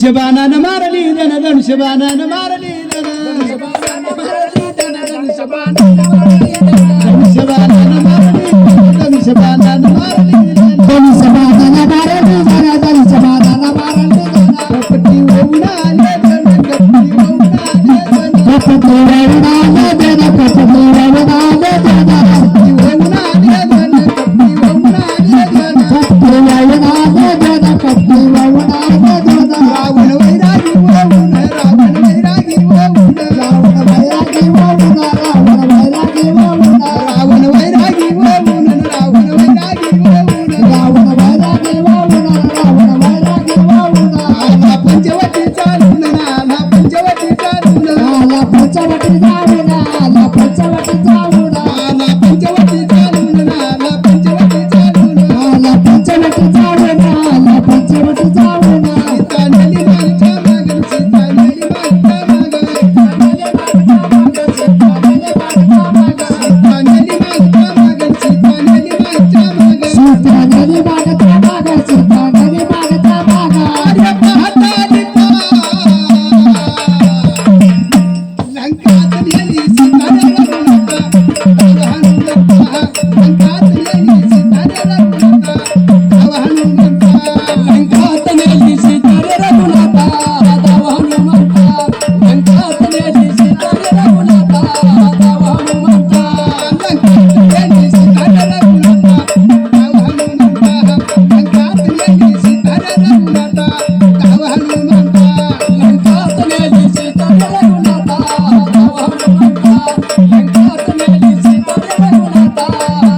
शबानान मारली धन शबानान मारली धन शबानान मारली धन शबानान मारली धन शबानान मारली धन शबानान मारली धन शबानान मारली धन शबानान मारली धन कपटी वौनाले धन कपटी वौनाले धन कपटी वौनाले धन कपटी वौनाले धन कपटी वौनाले धन कपटी वौनाले धन कपटी वौनाले धन कपटी वौनाले धन रावण वैरागी वौन रावण वैरागी वौन रावण वैरागी वौन रावण वैरागी वौन रावण वैरागी वौन रावण वैरागी वौन रावण वैरागी वौन रावण वैरागी वौन आला पंचवटी चालून आला पंचवटी चालून आला पंचवटी जाऊन आला पंचवटी जाऊन आला पंचवटी चालून आला पंचवटी चालून आला पंचवटी जाऊन आला पंचवटी जाऊन सीतानेली मागच्या मागं सीतानेली मागच्या मागं सीतानेली मागच्या मागं सीतानेली मागच्या मागं सीतानेली मागच्या मागं सीतानेली मागच्या मागं सीतानेली मागच्या मागं अरे पाहताली लंकात नेली सीताने रघुनाथा हनुमंता लंकात नेली सीताने रघुनाथा हनुमंता लंकात नेली सीताने रघुनाथा हनुमंता लंकात नेली सीताने रघुनाथा हनुमंता लंकात नेली सीताने रघुनाथा हनुमंता लंकात नेली सीताने रघुनाथा हनुमंता लंकात नेली सीताने रघुनाथा हनुमंता लंकात नेली सीताने रघुनाथा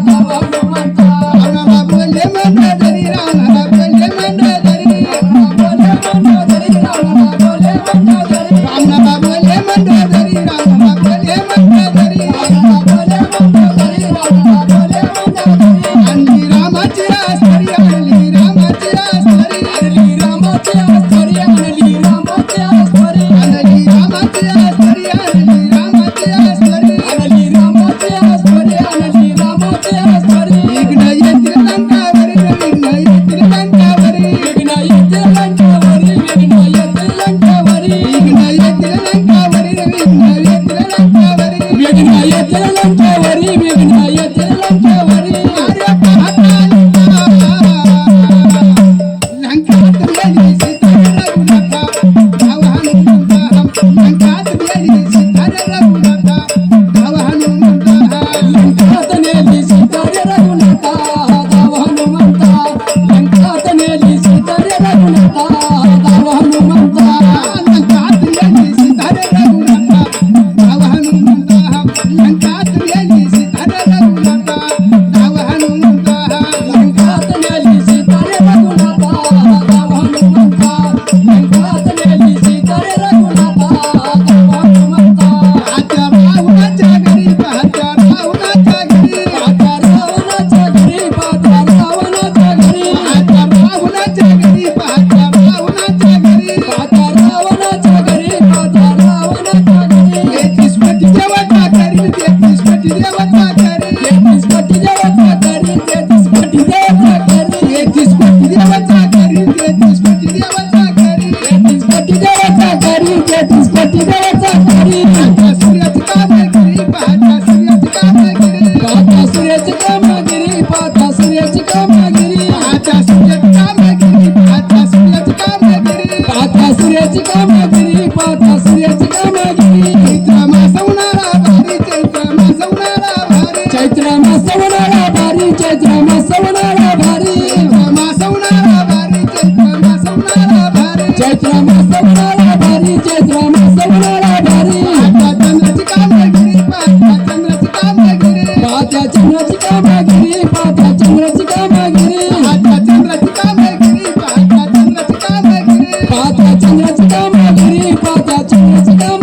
हनुमंता रामा बोले मंडोदरी रामा बोले मंडोदरी रामा बोले मंडोदरी रामा बोले मंडोदरी रामा बोले मंडोदरी रामा बोले मंडोदरी रामा बोले मंडोदरी रामा बोले मंडोदरी आणली रामाची आस्तरी आणली रामाची आस्तरी आणली रामाची आस्तरी आणली रामाची आस्तरी आणली रामाची आस्तरी आणली रामाची आस्तरी आणली रामाची आस्तरी आणली रामाची आस्तरी विघ्न येतील लंकावरी विघ्न येतील लंकावरी विघ्न येतील लंकावरी विघ्न येतील लंकावरी विघ्न येतील लंकावरी विघ्न येतील लंकावरी विघ्न येतील लंकावरी विघ्न येतील लंकावरी अरे पाहताली लंकात नेली सीताने रघुनाथा हनुमंता लंकात नेली सीताने रघुनाथा हनुमंता लंकात नेली सीताने रघुनाथा हनुमंता लंकात नेली सीताने रघुनाथा हनुमंता लंकात नेली सीताने रघुनाथा हनुमंता लंकात नेली सीताने रघुनाथा हनुमंता लंकात नेली सीताने रघुनाथा हनुमंता लंकात नेली सीताने रघुनाथा हनुमंता आता रावणाच्या घरी पाहता रावणाच्या घरी आता रावणाच्या घरी पाहता रावणाच्या घरी आता रावणाच्या घरी पाहता रावणाच्या घरी पाहता रावणाच्या घरी पाहता रावणाच्या घरी 33 कोटी देवता करी 33 कोटी देवता करी 33 कोटी देवता करी 33 कोटी देवता करी 33 कोटी देवता करी 33 कोटी देवता करी 33 कोटी देवता करी 33 कोटी देवता करी पाहता सूर्याची कामगिरी पाहता सूर्याची कामगिरी पाहता सूर्याची कामगिरी पाहता सूर्याची कामगिरी पाहता सूर्याची कामगिरी पाहता सूर्याची कामगिरी पाहता सूर्याची कामगिरी पाहता सूर्याची कामगिरी चैत्र मास होणारा भारी चैत्र मास होणारा भारी चैत्र मास होणारा भारी चैत्र मास होणारा भारी चैत्र मास होणारा भारी चैत्र मास होणारा भारी चैत्र मास होणारा भारी चैत्र मास होणारा भारी पाहता चंद्राची कामगिरी पाहता चंद्राची कामगिरी पाहता चंद्राची कामगिरी पाहता चंद्राची कामगिरी पाहता चंद्राची कामगिरी पाहता चंद्राची कामगिरी पाहता चंद्राची कामगिरी पाहता चंद्राची कामगिरी